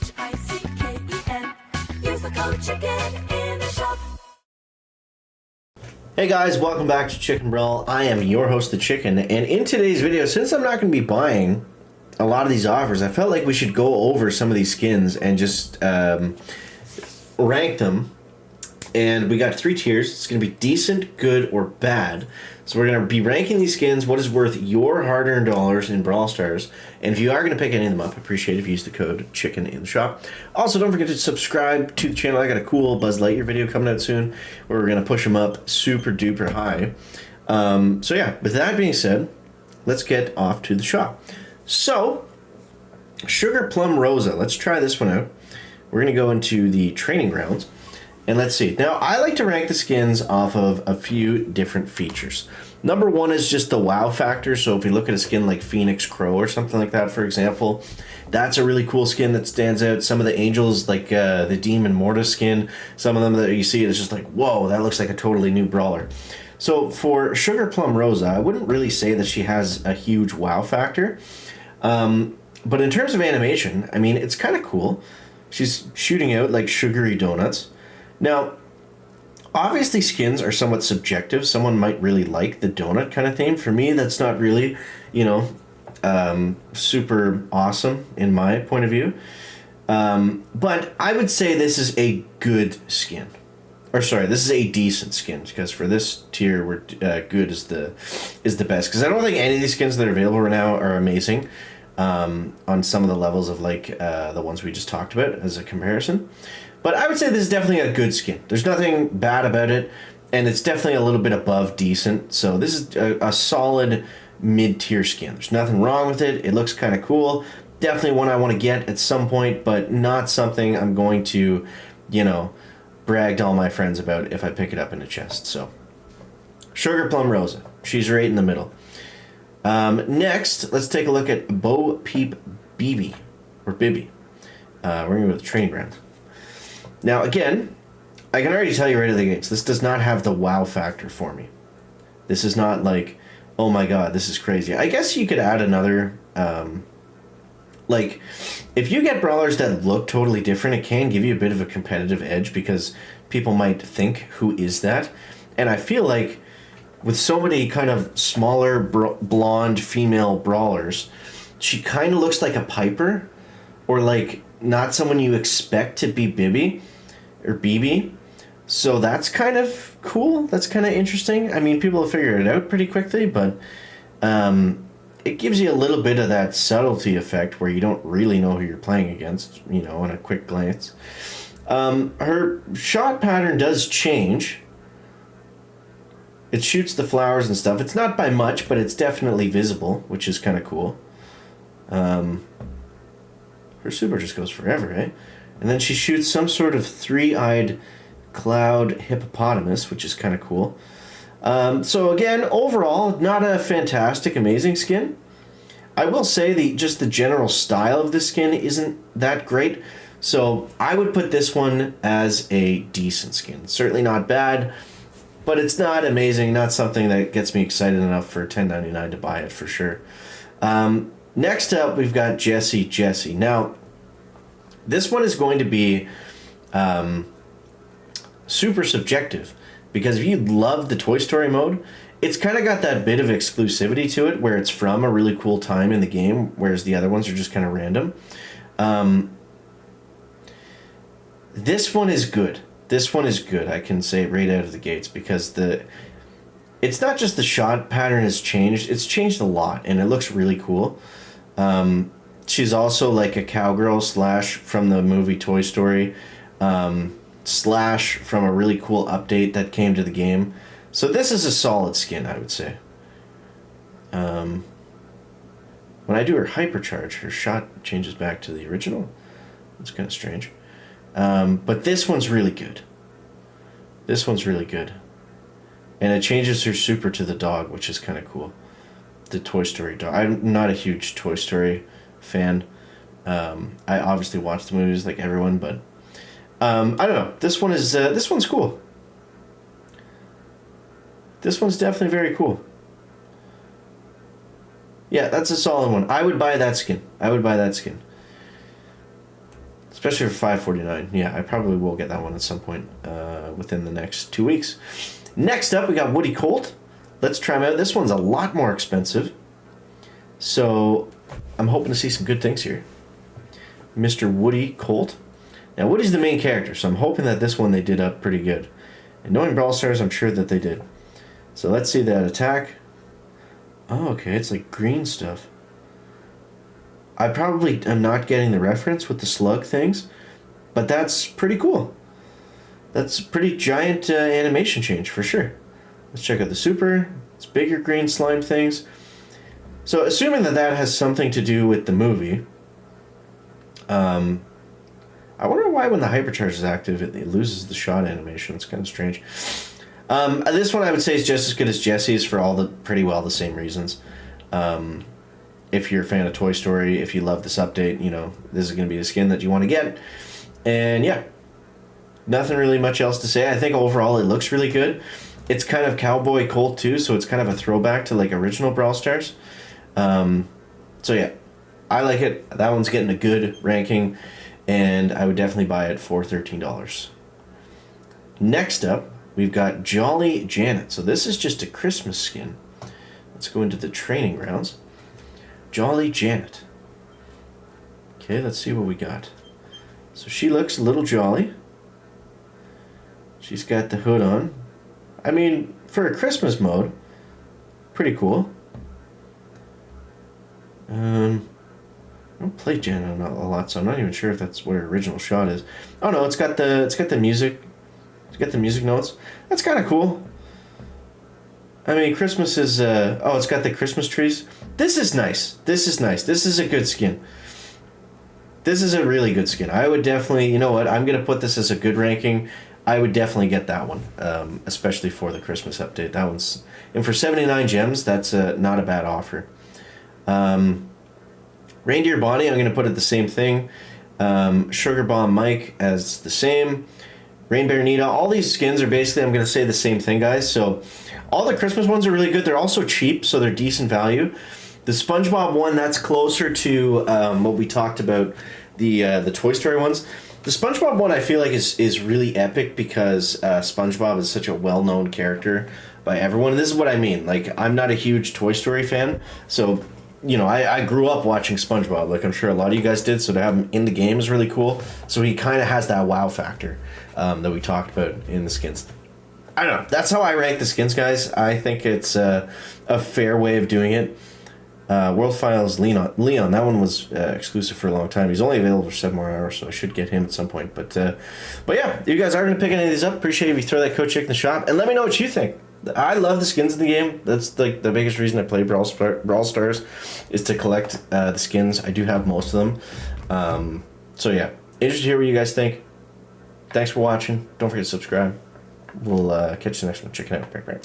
CHICKEN. Use the code CHICKEN in the shop. Hey guys, welcome back to Chicken Brawl. I am your host, The Chicken, and in today's video, since I'm not going to be buying a lot of these offers, I felt like we should go over some of these skins and just rank them. And we got 3 tiers. It's going to be decent, good, or bad. So we're going to be ranking these skins, what is worth your hard-earned dollars in Brawl Stars. And if you are going to pick any of them up, I appreciate it if you use the code CHICKEN in the shop. Also, don't forget to subscribe to the channel. I got a cool Buzz Lightyear video coming out soon where we're going to push them up super duper high. So yeah, with that being said, let's get off to the shop. So, Sugar Plum Rosa. Let's try this one out. We're going to go into the training grounds. And let's see. Now, I like to rank the skins off of a few different features. Number one is just the wow factor. So if you look at a skin like Phoenix Crow or something like that, for example, that's a really cool skin that stands out. Some of the angels, like the Demon Mortis skin, some of them that you see, it's just like, whoa, that looks like a totally new brawler. So for Sugar Plum Rosa, I wouldn't really say that she has a huge wow factor. But in terms of animation, I mean, it's kind of cool. She's shooting out like sugary donuts. Now, obviously skins are somewhat subjective. Someone might really like the donut kind of theme. For me, that's not really, you know, super awesome in my point of view. But I would say this is a good skin. Or sorry, this is a decent skin, because for this tier, we're good is the best. Because I don't think any of these skins that are available right now are amazing on some of the levels of like the ones we just talked about as a comparison. But I would say this is definitely a good skin. There's nothing bad about it, and it's definitely a little bit above decent. So this is a solid mid-tier skin. There's nothing wrong with it. It looks kind of cool. Definitely one I want to get at some point, but not something I'm going to, you know, brag to all my friends about if I pick it up in a chest. So, Sugar Plum Rosa. She's right in the middle. Next, let's take a look at Bo Peep Bibi, or Bibi. We're going to go with the training ground. Now, again, I can already tell you right out of the gates, this does not have the wow factor for me. This is not like, oh my god, this is crazy. I guess you could add another, like, if you get brawlers that look totally different, it can give you a bit of a competitive edge because people might think, who is that? And I feel like with so many kind of smaller blonde female brawlers, she kind of looks like a Piper, or like not someone you expect to be Bibi or BB. So that's kind of cool. That's kind of interesting. I mean, people will figure it out pretty quickly, but it gives you a little bit of that subtlety effect where you don't really know who you're playing against, you know, on a quick glance. Her shot pattern does change. It shoots the flowers and stuff. It's not by much, but it's definitely visible, which is kind of cool. Her super just goes forever, eh? And then she shoots some sort of three-eyed cloud hippopotamus, which is kind of cool. So again, overall, not a fantastic, amazing skin. I will say just the general style of this skin isn't that great. So I would put this one as a decent skin. Certainly not bad, but it's not amazing, not something that gets me excited enough for $10.99 to buy it for sure. Next up, we've got Jessie. Now, this one is going to be super subjective, because if you love the Toy Story mode, it's kind of got that bit of exclusivity to it where it's from a really cool time in the game, whereas the other ones are just kind of random. This one is good. This one is good, I can say right out of the gates, because it's not just the shot pattern has changed, it's changed a lot, and it looks really cool. She's also like a cowgirl slash from the movie Toy Story, slash from a really cool update that came to the game. So this is a solid skin, I would say. When I do her hypercharge, her shot changes back to the original. It's kind of strange. But this one's really good. This one's really good. And it changes her super to the dog, which is kind of cool. The Toy Story dog. I'm not a huge Toy Story fan. I obviously watch the movies like everyone, but I don't know. This one's cool. This one's definitely very cool. Yeah, that's a solid one. I would buy that skin. Especially for $5.49. Yeah, I probably will get that one at some point within the next 2 weeks. Next up, we got Woody Colt. Let's try him out. This one's a lot more expensive. So I'm hoping to see some good things here. Mr. Woody Colt. Now, Woody's the main character, so I'm hoping that this one they did up pretty good. And knowing Brawl Stars, I'm sure that they did. So let's see that attack. Oh, okay, it's like green stuff. I probably am not getting the reference with the slug things, but that's pretty cool. That's a pretty giant animation change for sure. Let's check out the super. It's bigger green slime things. So assuming that that has something to do with the movie, I wonder why when the hypercharge is active it loses the shot animation. It's kind of strange. This one I would say is just as good as Jesse's for pretty well the same reasons. If you're a fan of Toy Story, if you love this update, you know, this is going to be the skin that you want to get. And yeah, nothing really much else to say. I think overall it looks really good. It's kind of Cowboy Colt too, so it's kind of a throwback to like original Brawl Stars. So yeah, I like it. That one's getting a good ranking, and I would definitely buy it for $13. Next up, we've got Jolly Janet. So this is just a Christmas skin. Let's go into the training grounds. Jolly Janet. Okay, let's see what we got. So she looks a little jolly. She's got the hood on. I mean, for a Christmas mode, pretty cool. I don't play Janet a lot, so I'm not even sure if that's what her original shot is. Oh no, it's got the music. It's got the music notes. That's kind of cool. I mean, Christmas is, oh, it's got the Christmas trees. This is nice. This is nice. This is a good skin. This is a really good skin. I would definitely, you know what, I'm going to put this as a good ranking. I would definitely get that one, especially for the Christmas update. That one's, and for 79 gems, that's not a bad offer. Reindeer Bonnie, I'm going to put it the same thing. Sugar Bomb Mike as the same. Rain Bear Nita, all these skins are basically, I'm going to say the same thing, guys. So all the Christmas ones are really good. They're also cheap, so they're decent value. The SpongeBob one, that's closer to what we talked about, the Toy Story ones. The SpongeBob one I feel like is really epic because SpongeBob is such a well-known character by everyone. And this is what I mean. Like, I'm not a huge Toy Story fan, so, you know, I grew up watching SpongeBob, like I'm sure a lot of you guys did, so to have him in the game is really cool. So he kind of has that wow factor that we talked about in the skins. I don't know. That's how I rank the skins, guys. I think it's a fair way of doing it. World Files Leon, that one was exclusive for a long time. He's only available for 7 more hours, so I should get him at some point. But yeah, you guys are going to pick any of these up. Appreciate if you throw that code check in the shop. And let me know what you think. I love the skins in the game. That's like the biggest reason I play Brawl Stars is to collect the skins. I do have most of them. So yeah, interested to hear what you guys think. Thanks for watching. Don't forget to subscribe. We'll catch you next one. Check it out. Bye.